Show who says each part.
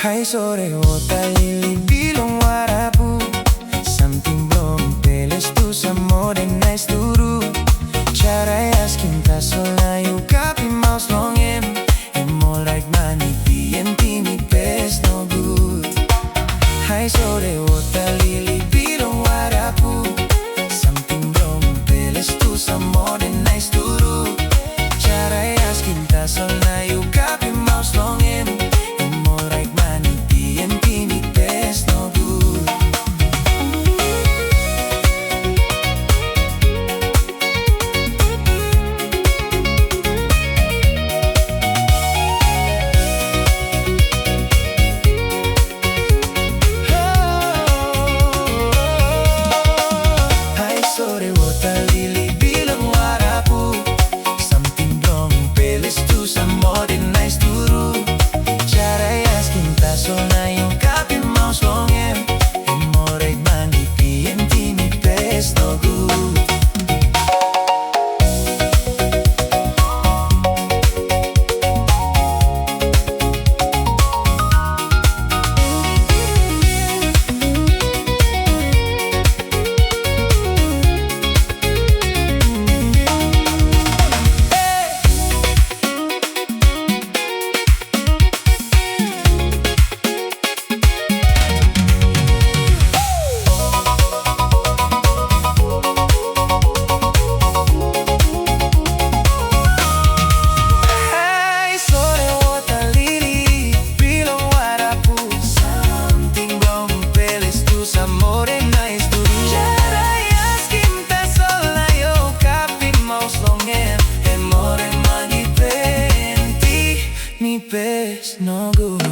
Speaker 1: Hai sore ota Lily Bilo Warapu. Something belum beres tu samo de nice turu. Cara asking ta solayo kapi mouse long em all like money PNT me best no good. Hai sore ota Lily Bilo Warapu. Something belum beres tu samo de nice turu. Cara asking ta solayo kapi mouse long em all like money PNT me best no good. Hai sore ota Lily Bilo Warapu. Something belum beres tu samo de nice turu. Cara asking ta solayo kapi mouse long em all like money PNT me best no good. Hai sore ota Lily Bilo Warapu. Something belum beres tu samo de nice turu. Cara asking ta solayo kapi mouse long em all de money PNT me best no good.